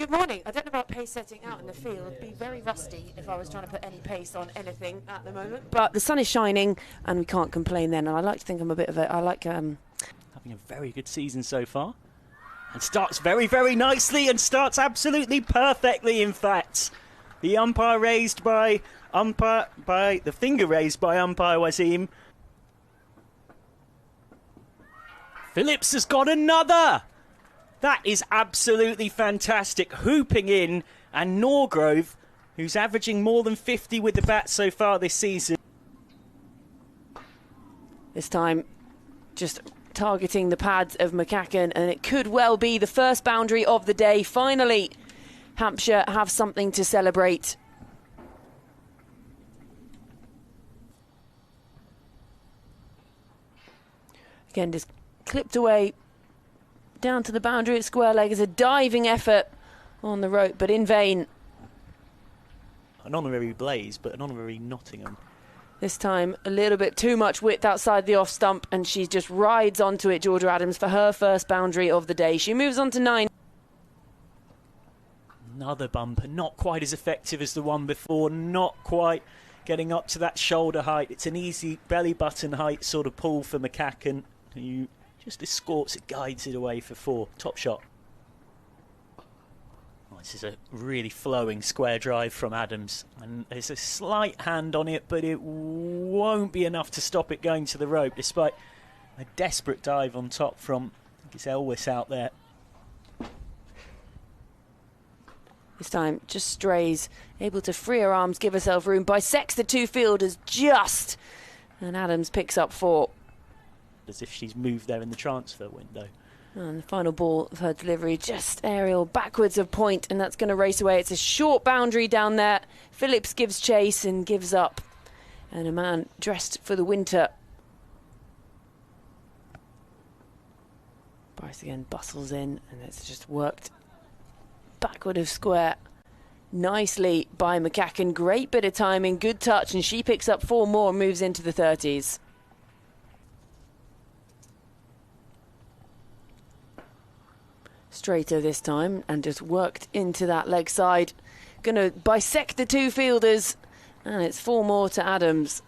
Good morning. I don't know about pace setting out in the field. It'd be very rusty if I was trying to put any pace on anything at the moment. But the sun is shining and we can't complain then. And I like to think I'm a bit of a... I like... Having a very good season so far. And starts very, very nicely and starts absolutely perfectly, in fact. The umpire raised by... the finger raised by umpire Wasim. Phillips has got another! That is absolutely fantastic. Hooping in, and Norgrove, who's averaging more than 50 with the bat so far this season. This time, just targeting the pads of McCacken, and it could well be the first boundary of the day. Finally, Hampshire have something to celebrate. Again, just clipped away down to the boundary at square leg. Is a diving effort on the rope, but in vain. An honorary Blaze, but an honorary Nottingham. This time, a little bit too much width outside the off stump, and she just rides onto it, Georgia Adams, for her first boundary of the day. She moves on to 9. Another bumper, not quite as effective as the one before, not quite getting up to that shoulder height. It's an easy belly button height sort of pull for McCacken, who just escorts it, guides it away for 4. Top shot. Oh, this is a really flowing square drive from Adams. And there's a slight hand on it, but it won't be enough to stop it going to the rope, despite a desperate dive on top from, I think it's Elwes out there. This time, just strays, able to free her arms, give herself room, bisects the 2 fielders just. And Adams picks up 4. As if she's moved there in the transfer window. And the final ball of her delivery, just aerial backwards of point, and that's going to race away. It's a short boundary down there. Phillips gives chase and gives up. And a man dressed for the winter. Bryce again bustles in, and it's just worked backward of square nicely by McCacken. Great bit of timing, good touch, and she picks up 4 more and moves into the 30s. Straighter this time and just worked into that leg side. Going to bisect the 2 fielders, and it's 4 more to Adams.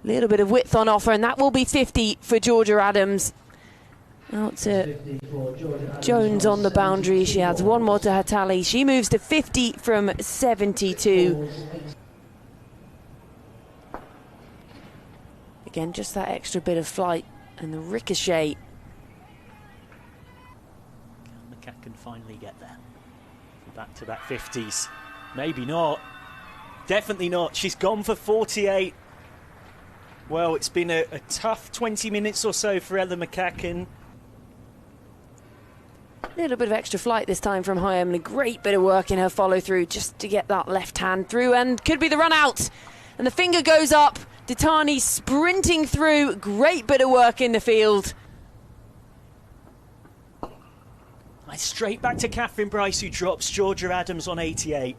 Little bit of width on offer, and that will be 50 for Georgia Adams. Out to Jones on the boundary. She adds 1 more to her tally. She moves to 50 from 72. Again, just that extra bit of flight and the ricochet. Can finally get there. Back to that 50s. Maybe not. Definitely not. She's gone for 48. Well, it's been a tough 20 minutes or so for Ella McCacken. A little bit of extra flight this time from Hyam, and a great bit of work in her follow through just to get that left hand through, and could be the run out. And the finger goes up. Ditani sprinting through. Great bit of work in the field. Straight back to Catherine Bryce, who drops Georgia Adams on 88.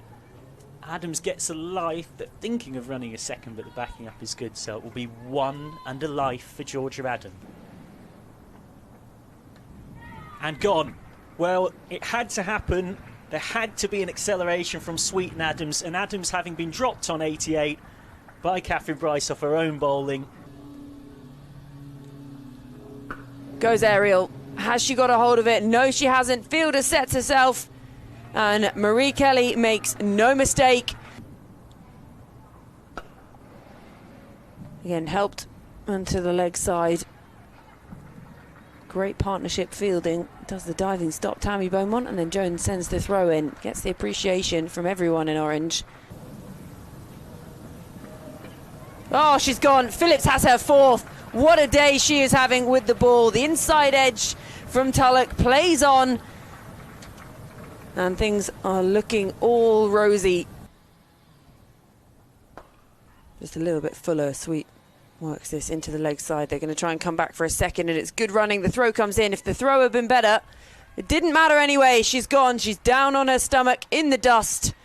Adams gets a life, but thinking of running a second, but the backing up is good, so it will be 1 and a life for Georgia Adams. And gone. Well, it had to happen. There had to be an acceleration from Sweet and Adams having been dropped on 88 by Catherine Bryce off her own bowling. Goes aerial. Has she got a hold of it? No, she hasn't. Fielder sets herself, and Marie Kelly makes no mistake. Again, helped onto the leg side. Great partnership fielding. Does the diving stop, Tammy Beaumont, and then Jones sends the throw in. Gets the appreciation from everyone in orange. Oh, she's gone. Phillips has her 4th. What a day she is having with the ball. The inside edge from Tulloch plays on, and things are looking all rosy. Just a little bit fuller. Sweet works this into the leg side. They're going to try and come back for a second, and it's good running. The throw comes in. If the throw had been better, it didn't matter anyway. She's gone. She's down on her stomach in the dust.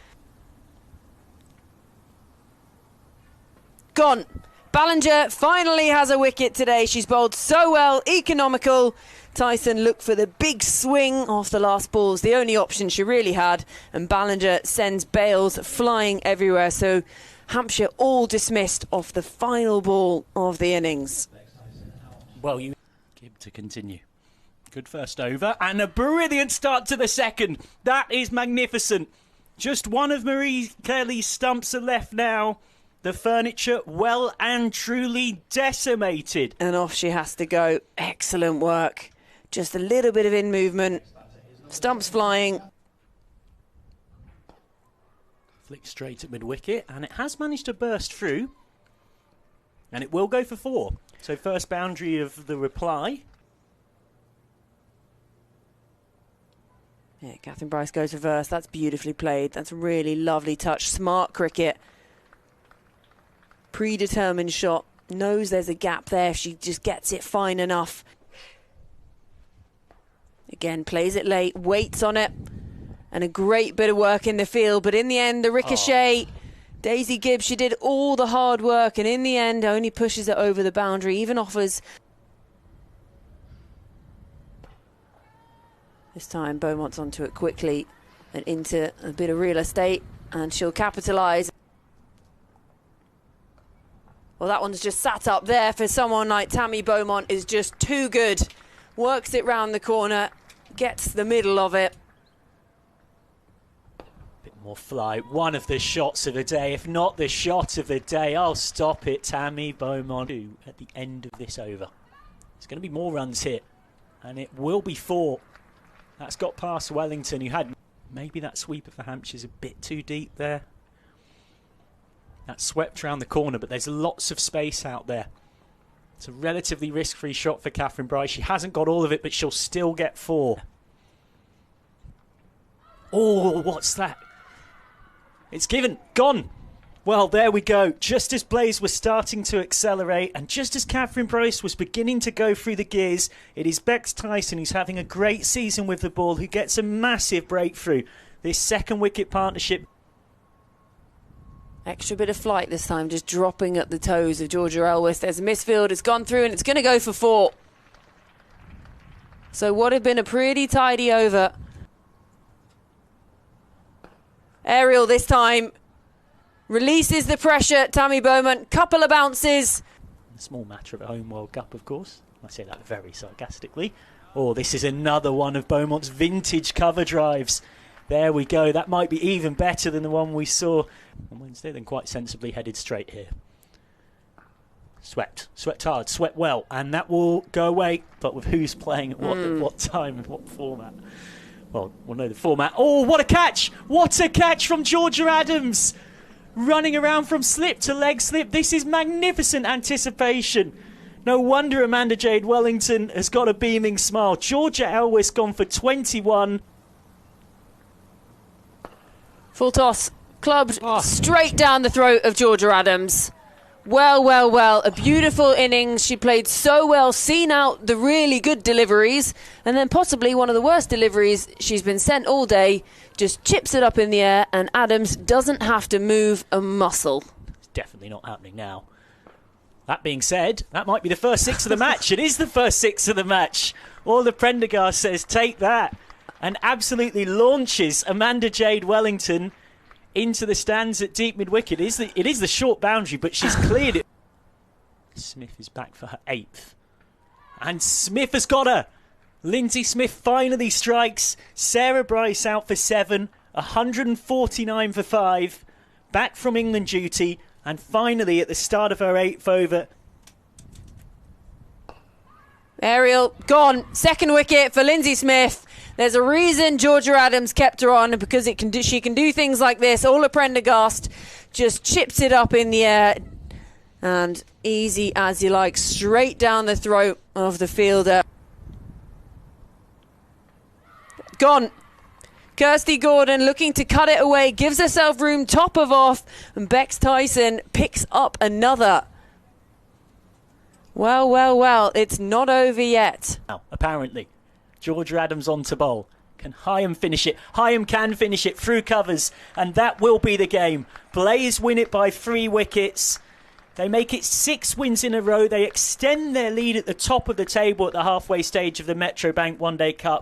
Gone. Ballinger finally has a wicket today. She's bowled so well, economical. Tyson looked for the big swing off the last balls, the only option she really had, and Ballinger sends Bales flying everywhere. So Hampshire all dismissed off the final ball of the innings. Well, you Gibb to continue. Good first over and a brilliant start to the second. That is magnificent. Just one of Marie Kelly's stumps are left now. The furniture well and truly decimated. And off she has to go. Excellent work. Just a little bit of in movement. Stumps flying. Flick straight at mid-wicket, and it has managed to burst through. And it will go for 4. So first boundary of the reply. Yeah, Catherine Bryce goes reverse. That's beautifully played. That's a really lovely touch. Smart cricket. Predetermined shot. Knows there's a gap there if she just gets it fine enough. Again, plays it late, waits on it. And a great bit of work in the field. But in the end, the ricochet, Daisy Gibbs, she did all the hard work. And in the end, only pushes it over the boundary. Even offers... This time, Beaumont's onto it quickly and into a bit of real estate. And she'll capitalise. Well, that one's just sat up there for someone like Tammy Beaumont. Is just too good. Works it round the corner, gets the middle of it. Bit more fly. One of the shots of the day, if not the shot of the day. I'll stop it, Tammy Beaumont. At the end of this over. There's going to be more runs hit, and it will be 4. That's got past Wellington, who had... Maybe that sweeper for Hampshire's a bit too deep there. That swept round the corner, but there's lots of space out there. It's a relatively risk-free shot for Catherine Bryce. She hasn't got all of it, but she'll still get 4. Oh, what's that? It's given. Gone. Well, there we go. Just as Blaze was starting to accelerate and just as Catherine Bryce was beginning to go through the gears, it is Bex Tyson, who's having a great season with the ball, who gets a massive breakthrough. This second wicket partnership. Extra bit of flight this time, just dropping at the toes of Georgia Elwes. There's a misfield, it's gone through and it's going to go for 4. So what had been a pretty tidy over. Ariel this time releases the pressure. Tammy Beaumont, couple of bounces. A small matter of a home World Cup, of course. I say that very sarcastically. Oh, this is another one of Beaumont's vintage cover drives. There we go. That might be even better than the one we saw on Wednesday. Then quite sensibly headed straight here. Swept hard, swept well, and that will go away. But with who's playing at what time and what format? Well, we'll know the format. Oh, what a catch! What a catch from Georgia Adams! Running around from slip to leg slip. This is magnificent anticipation. No wonder Amanda Jade Wellington has got a beaming smile. Georgia Elwes gone for 21. Full toss, clubbed straight down the throat of Georgia Adams. Well, well, well, a beautiful innings. She played so well, seen out the really good deliveries, and then possibly one of the worst deliveries she's been sent all day. Just chips it up in the air, and Adams doesn't have to move a muscle. It's definitely not happening now. That being said, that might be the first 6 of the match. It is the first 6 of the match. All the Prendergast says, take that. And absolutely launches Amanda Jade Wellington into the stands at deep mid-wicket. It is the short boundary, but she's cleared it. Smith is back for her 8th. And Smith has got her. Lindsay Smith finally strikes. Sarah Bryce out for 7. 149 for 5. Back from England duty. And finally, at the start of her 8th over... Ariel, gone. Second wicket for Lindsay Smith. There's a reason Georgia Adams kept her on, because she can do things like this. Ola Prendergast just chips it up in the air. And easy as you like, straight down the throat of the fielder. Gone. Kirsty Gordon looking to cut it away, gives herself room, top of off, and Bex Tyson picks up another. Well, well, well, it's not over yet. Now, apparently, Georgia Adams on to bowl. Can Hyam finish it? Hyam can finish it through covers, and that will be the game. Blaze win it by 3 wickets. They make it 6 wins in a row. They extend their lead at the top of the table at the halfway stage of the Metro Bank One Day Cup.